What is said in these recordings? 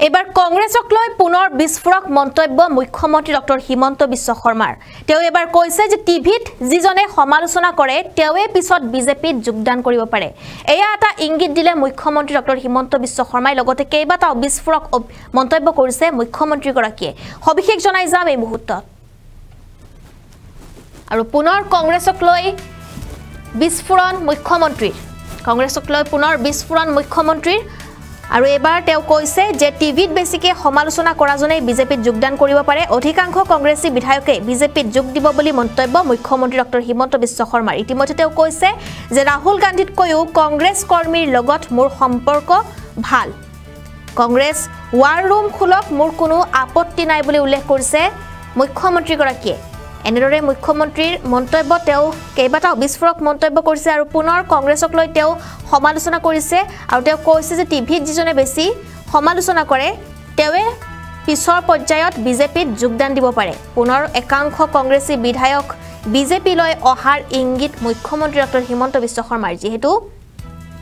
এবাৰ কংগ্ৰেছক লৈ পুনৰ বিস্ফোৰক মন্তব্য মুখ্যমন্ত্ৰী ডক্টৰ হিমন্ত বিশ্ব শৰ্মাৰ তেওঁ এবাৰ কৈছে যে টিভিত যিজনে সমালোচনা কৰে তেওঁৱে পিছত বিজেপিত যোগদান কৰিব পাৰে এয়া এটা ইংগিত দিলে মুখ্যমন্ত্ৰী ডক্টৰ হিমন্ত বিশ্ব শৰ্মাই লগতে কেইবাটাও বিস্ফোৰক মন্তব্য কৰিছে মুখ্যমন্ত্ৰী গৰাকীয়ে সবিশেষ জনাই যাম এই মুহূৰ্তত আৰু পুনৰ কংগ্ৰেছক লৈ বিস্ফোৰণ মুখ্যমন্ত্ৰীৰ আৰু এবাৰ তেওঁ কৈছে যে টিভিত বেছিকে সমালোচনা কৰাজনে বিজেপিত যোগদান কৰিব পাৰে অধিকাংশ কংগ্ৰেছী বিধায়কে বিজেপিত যোগ দিব বুলি মন্তব্য মুখ্যমন্ত্ৰী ডক্টৰ হিমন্ত বিশ্ব শৰ্মাৰ ইতিমধ্যে তেওঁ কৈছে যে ৰাহুল গান্ধীতকৈও কংগ্ৰেছ কৰ্মীৰ লগত মোৰ সম্পৰ্ক ভাল কংগ্ৰেছ ৱাৰ ৰুম খুলক মোৰ কোনো আপত্তি নাই বুলি উল্লেখ কৰিছে মুখ্যমন্ত্ৰী গৰাকীয়ে এনেদৰে মুখ্যমন্ত্ৰীৰ মন্তব্য তেওঁ কেইবাটাও বিস্ফোৰক মন্তব্য কৰিছে আৰু পুনৰ কংগ্ৰেছক লৈ তেওঁ সমালোচনা কৰিছে আৰু তেওঁ কৈছে যে টিভিত যিজনে বেছি সমালোচনা কৰে তেৱে পিছৰ পৰ্যায়ত বিজেপিত যোগদান দিব পাৰে পুনৰ একাংশ কংগ্ৰেছী বিধায়ক বিজেপি লৈ অহাৰ ইংগিত মুখ্যমন্ত্ৰী ডক্টৰ হিমন্ত বিশ্ব শৰ্মাৰ যেহেতু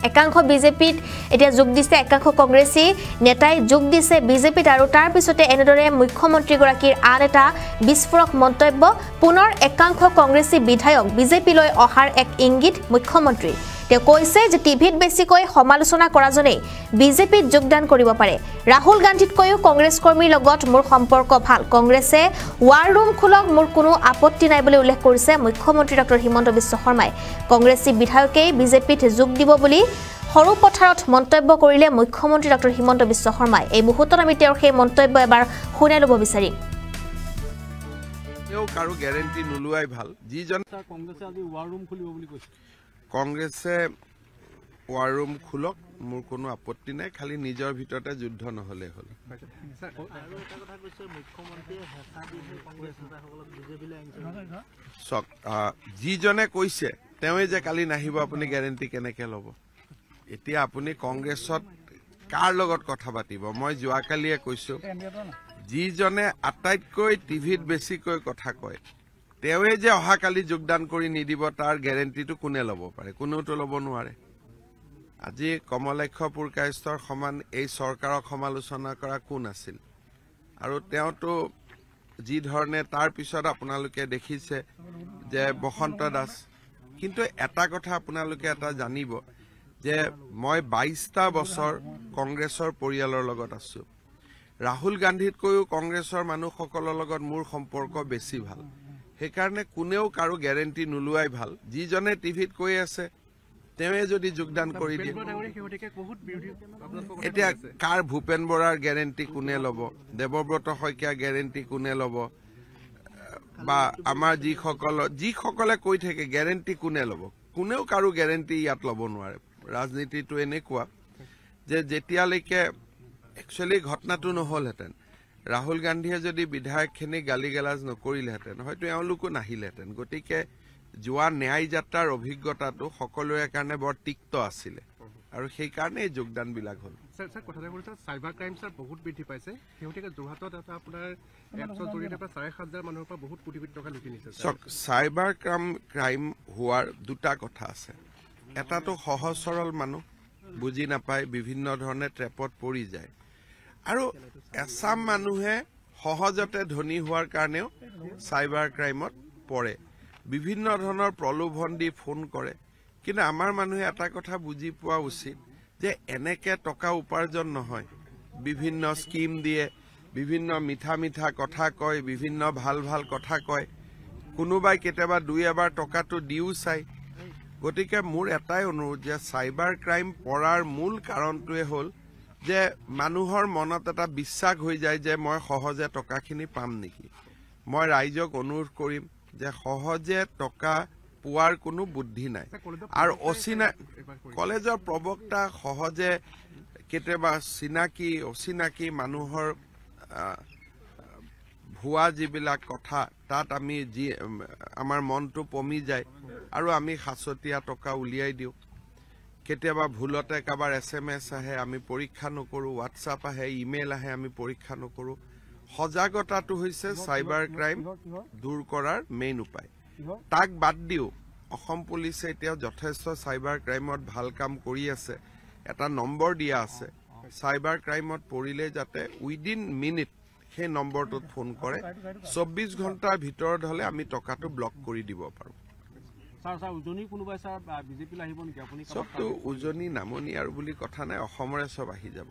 একাংশ বিজেপিত এতিয়া যোগ দিছে একাংশ কংগ্ৰেছী নেতাই যোগ দিছে বিজেপিত আৰু তাৰ পিছতে এনেদৰে মুখ্যমন্ত্ৰী গৰাকীৰ আন এটা বিস্ফোৰক মন্তব্য পুনৰ একাংশ কংগ্ৰেছী বিধায়ক বিজেপি লৈ অহাৰ এক ইংগিত মুখ্যমন্ত্ৰী তেওঁ কৈছে যে টিভিত বেছিকৈ সমালোচনা কৰাজনে বিজেপিত যোগদান কৰিব পাৰে ৰাহুল গান্ধীতকৈও কংগ্ৰেছ কৰ্মীৰ লগত মোৰ সম্পৰ্ক ভাল কংগ্ৰেছে ৱাৰ ৰুম খুলক মোৰ কোনো আপত্তি নাই বুলি উল্লেখ কৰিছে মুখ্যমন্ত্ৰী ডক্টৰ হিমন্ত বিশ্ব শৰ্মাই কংগ্ৰেছী বিধায়কে বিজেপিত যোগ দিব বুলি সৰু পথাৰত মন্তব্য কৰিলে মুখ্যমন্ত্ৰী ডক্টৰ হিমন্ত বিশ্ব শৰ্মাই এই মুহূৰ্তত আমি তেওঁৰ সেই মন্তব্য এবাৰ শুনাই ল'ব বিচাৰিম তেওঁ কাৰো গ্যাৰান্টি নলুৱাই ভাল যিজন কংগ্ৰেছে আজি ৱাৰ ৰুম খুলিব বুলি কৈছে কংগ্ৰেছে ৱাৰ ৰুম খুলক মোৰ কোনো আপত্তি নাই খালি নিজৰ ভিতৰতে যুদ্ধ নহলে হ'ল যিজনে কৈছে তেওঁৱে যে কালি নাহিব আপুনি গ্যাৰান্টি কেনেকে ল'ব এতিয়া আপুনি কংগ্ৰেছত কাৰ লগত কথা পাতিব মই যোৱাকালিয়ে কৈছো যিজনে আটাইতকৈ টিভিত বেছিকৈ কথা কয় তেওঁৱে যে অহাকালি যোগদান কৰি নিদিব তাৰ গ্যাৰান্টিটো কোনে ল'ব পাৰে কোনেওতো ল'ব নোৱাৰে আজি কমলাক্ষ পুৰকায়স্থৰ সমান এই চৰকাৰক সমালোচনা কৰা কোন আছিল আৰু তেওঁতো যি ধৰণে তাৰ পিছত আপোনালোকে দেখিছে যে বসন্ত দাস কিন্তু এটা কথা আপোনালোকে এটা জানিব যে মই 22টা বছৰ কংগ্ৰেছৰ পৰিয়ালৰ লগত আছো ৰাহুল গান্ধীতকৈও কংগ্ৰেছৰ মানুহসকলৰ লগত মোৰ সম্পৰ্ক বেছি ভাল সেইকাৰণে কোনেও কাৰো গ্যাৰান্টি নলুৱাই ভাল যিজনে টিভিত কৈ আছে তেৱে যদি যোগদান কৰি দিয়ে এতিয়া কাৰ ভূপেন বৰাৰ গ্যাৰান্টি কোনে ল'ব দেৱব্ৰত শইকীয়া গ্যাৰান্টি কোনে ল'ব বা আমাৰ যিসকলে কৈ থাকে গ্যাৰান্টি কোনে ল'ব কোনেও কাৰো গ্যাৰান্টি ইয়াত ল'ব নোৱাৰে ৰাজনীতিটো এনেকুৱা যে যেতিয়ালৈকে একচুৱেলি ঘটনাটো নহলহেঁতেন ৰাহুল গান্ধীয়ে যদি বিধায়কখিনি গালিগালাজ নকৰিলেহেঁতেন হয়তো এওঁলোকো নাহিলেহেঁতেন গতিকে যোৱা ন্যায় যাত্ৰাৰ অভিজ্ঞতাটো সকলোৰে কাৰণে বৰ তিক্ত আছিলে আৰু সেইকাৰণে যোগদানবিলাক হ'ল স্যাৰ কথা কৈছে সাইবাৰ ক্ৰাইম স্যাৰ বহুত বৃদ্ধি পাইছে হেউটিকে যোৰহাটত এটা আপোনাৰ এপছৰ জৰিয়তে প্ৰায় 7,500 মানুহৰ পৰা বহুত কোটি কোটি টকা লুটি নিছে সাইবাৰ ক্ৰাইম হোৱাৰ দুটা কথা আছে এটাটো সহজ সৰল মানুহ বুজি নাপায় বিভিন্ন ধৰণে ট্ৰেপত পৰি যায় আৰু এছাম মানুহে সহজতে ধনী হোৱাৰ কাৰণেও সাইবাৰ ক্ৰাইমত পৰে বিভিন্ন ধৰণৰ প্ৰলোভন দি ফোন কৰে কিন্তু আমাৰ মানুহে এটা কথা বুজি পোৱা উচিত যে এনেকে টকা উপাৰ্জন নহয় বিভিন্ন স্কিম দিয়ে বিভিন্ন মিঠা মিঠা কথা কয় বিভিন্ন ভাল ভাল কথা কয় কোনোবাই কেতিয়াবা দুই এবাৰ টকাটো দিও চাই গতিকে মোৰ এটাই অনুৰোধ যে সাইবাৰ ক্ৰাইম পৰাৰ মূল কাৰণটোৱে হ'ল যে মানুহৰ মনত এটা বিশ্বাস হৈ যায় যে মই সহজে টকাখিনি পাম নেকি মই ৰাইজক অনুৰোধ কৰিম যে সহজে টকা পোৱাৰ কোনো বুদ্ধি নাই আৰু কলেজৰ প্ৰবক্তা সহজে কেতিয়াবা অচিনাকি মানুহৰ ভুৱা যিবিলাক কথা তাত আমি আমাৰ মনটো পমি যায় আৰু আমি সাচতীয়া টকা উলিয়াই দিওঁ কেতিয়াবা ভুলতে কাবাৰ SMS আহে আমি পৰীক্ষা নকৰো WhatsApp আহে ইমেইল আহে আমি পৰীক্ষা নকৰো সজাগতাটো হৈছে সাইবাৰ ক্ৰাইম দূৰ কৰাৰ মেইন উপায় তাক বাদ দিও অসম পুলিচে এতিয়া যথেষ্ট সাইবাৰ ক্ৰাইমত ভাল কাম কৰি আছে এটা নম্বৰ দিয়া আছে চাইবাৰ ক্ৰাইমত পৰিলে যাতে উইদিন মিনিট সেই নম্বৰটোত ফোন কৰে 24 ঘণ্টাৰ ভিতৰত হলে আমি টকাটো ব্লক কৰি দিব পাৰোঁ স্যাৰ উজনি কোনোবাই স্যাৰ বিজেপি আহিব নেকি আপুনি চবটো উজনি নামনি আৰু বুলি কথা নাই অসমৰে চব আহি যাব